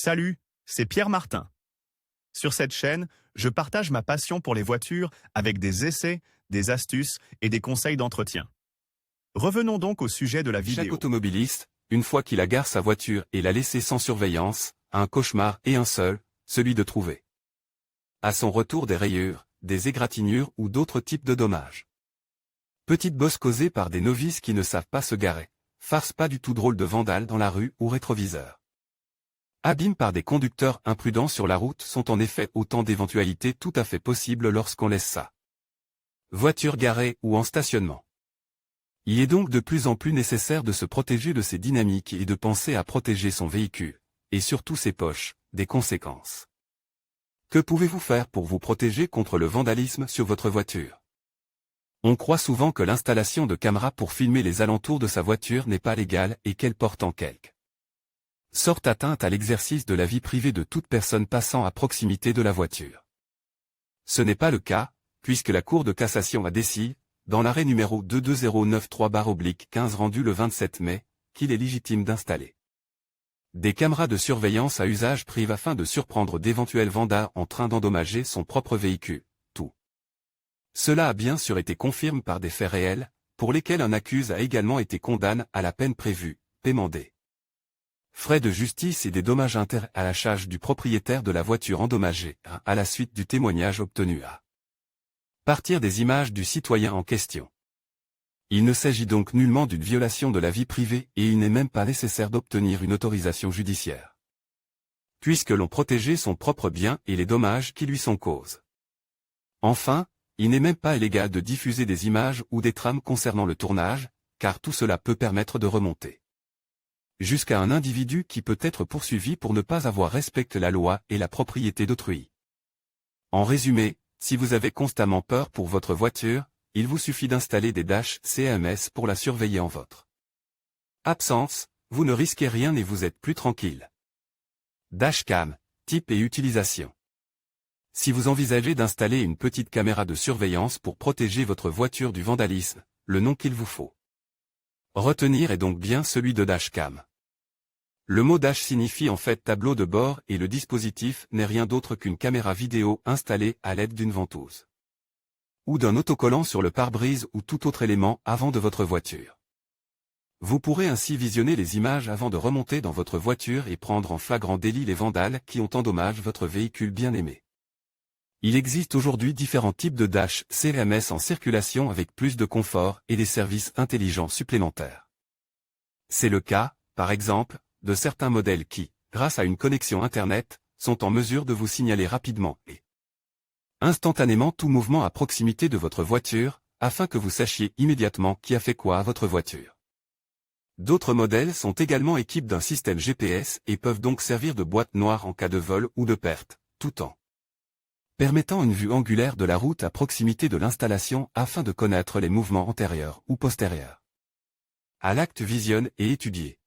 Salut, c'est Pierre Martin. Sur cette chaîne, je partage ma passion pour les voitures avec des essais, des astuces et des conseils d'entretien. Revenons donc au sujet de la Chaque vidéo. automobiliste, une fois qu'il a garé sa voiture et l'a laissée sans surveillance, a un cauchemar et un seul, celui de trouver à son retour des rayures, des égratignures ou d'autres types de dommages. Petite bosse causée par des novices qui ne savent pas se garer, farce pas du tout drôle de vandales dans la rue ou rétroviseur. Abîmes par des conducteurs imprudents sur la route sont en effet autant d'éventualités tout à fait possibles lorsqu'on laisse sa voiture garée ou en stationnement. Il est donc de plus en plus nécessaire de se protéger de ces dynamiques et de penser à protéger son véhicule, et surtout ses poches, des conséquences. Que pouvez-vous faire pour vous protéger contre le vandalisme sur votre voiture? On croit souvent que l'installation de caméras pour filmer les alentours de sa voiture n'est pas légale et qu'elle porte en quelque sorte atteinte à l'exercice de la vie privée de toute personne passant à proximité de la voiture. Ce n'est pas le cas, puisque la Cour de cassation a décidé, dans l'arrêt numéro 22093/15 rendu le 27 mai, qu'il est légitime d'installer des caméras de surveillance à usage privé afin de surprendre d'éventuels vandales en train d'endommager son propre véhicule. Tout cela a bien sûr été confirmé par des faits réels, pour lesquels un accusé a également été condamné à la peine prévue, paiement des frais de justice et des dommages intérêts à la charge du propriétaire de la voiture endommagée, à la suite du témoignage obtenu à partir des images du citoyen en question. Il ne s'agit donc nullement d'une violation de la vie privée et il n'est même pas nécessaire d'obtenir une autorisation judiciaire, puisque l'on protégeait son propre bien et les dommages qui lui sont cause. Enfin, il n'est même pas illégal de diffuser des images ou des trames concernant le tournage, car tout cela peut permettre de remonter jusqu'à un individu qui peut être poursuivi pour ne pas avoir respecté la loi et la propriété d'autrui. En résumé, si vous avez constamment peur pour votre voiture, il vous suffit d'installer des dashcams CMS pour la surveiller en votre absence, vous ne risquez rien et vous êtes plus tranquille. Dashcam, type et utilisation. Si vous envisagez d'installer une petite caméra de surveillance pour protéger votre voiture du vandalisme, le nom qu'il vous faut retenir est donc bien celui de dashcam. Le mot dash signifie en fait tableau de bord et le dispositif n'est rien d'autre qu'une caméra vidéo installée à l'aide d'une ventouse ou d'un autocollant sur le pare-brise ou tout autre élément avant de votre voiture. Vous pourrez ainsi visionner les images avant de remonter dans votre voiture et prendre en flagrant délit les vandales qui ont endommagé votre véhicule bien-aimé. Il existe aujourd'hui différents types de dash CMS en circulation avec plus de confort et des services intelligents supplémentaires. C'est le cas, par exemple, de certains modèles qui, grâce à une connexion Internet, sont en mesure de vous signaler rapidement et instantanément tout mouvement à proximité de votre voiture, afin que vous sachiez immédiatement qui a fait quoi à votre voiture. D'autres modèles sont également équipés d'un système GPS et peuvent donc servir de boîte noire en cas de vol ou de perte, tout en permettant une vue angulaire de la route à proximité de l'installation afin de connaître les mouvements antérieurs ou postérieurs à l'acte visionné et étudié.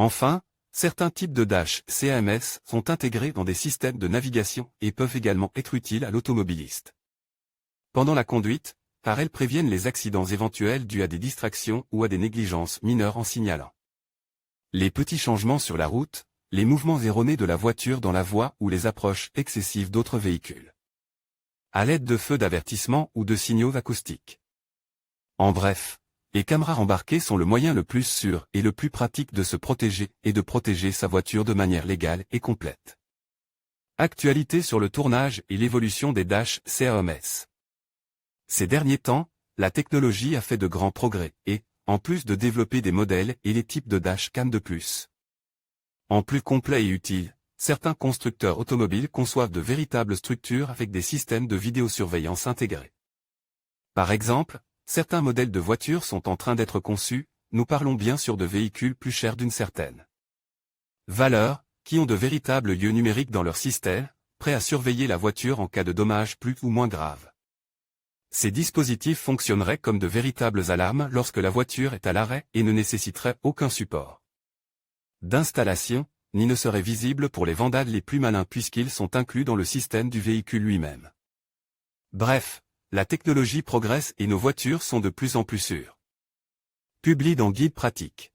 Enfin, certains types de dash CMS sont intégrés dans des systèmes de navigation et peuvent également être utiles à l'automobiliste pendant la conduite, car elles préviennent les accidents éventuels dus à des distractions ou à des négligences mineures en signalant les petits changements sur la route, les mouvements erronés de la voiture dans la voie ou les approches excessives d'autres véhicules, à l'aide de feux d'avertissement ou de signaux acoustiques. En bref, les caméras embarquées sont le moyen le plus sûr et le plus pratique de se protéger et de protéger sa voiture de manière légale et complète. Actualité sur le tournage et l'évolution des dash CMS. Ces derniers temps, la technologie a fait de grands progrès et, en plus de développer des modèles et les types de dashcam de plus en plus complet et utile, certains constructeurs automobiles conçoivent de véritables structures avec des systèmes de vidéosurveillance intégrés. Par exemple, certains modèles de voitures sont en train d'être conçus, nous parlons bien sûr de véhicules plus chers d'une certaine valeur, qui ont de véritables lieux numériques dans leur système, prêts à surveiller la voiture en cas de dommages plus ou moins graves. Ces dispositifs fonctionneraient comme de véritables alarmes lorsque la voiture est à l'arrêt et ne nécessiteraient aucun support d'installation, ni ne seraient visibles pour les vandales les plus malins puisqu'ils sont inclus dans le système du véhicule lui-même. Bref, la technologie progresse et nos voitures sont de plus en plus sûres. Publié dans Guide pratique.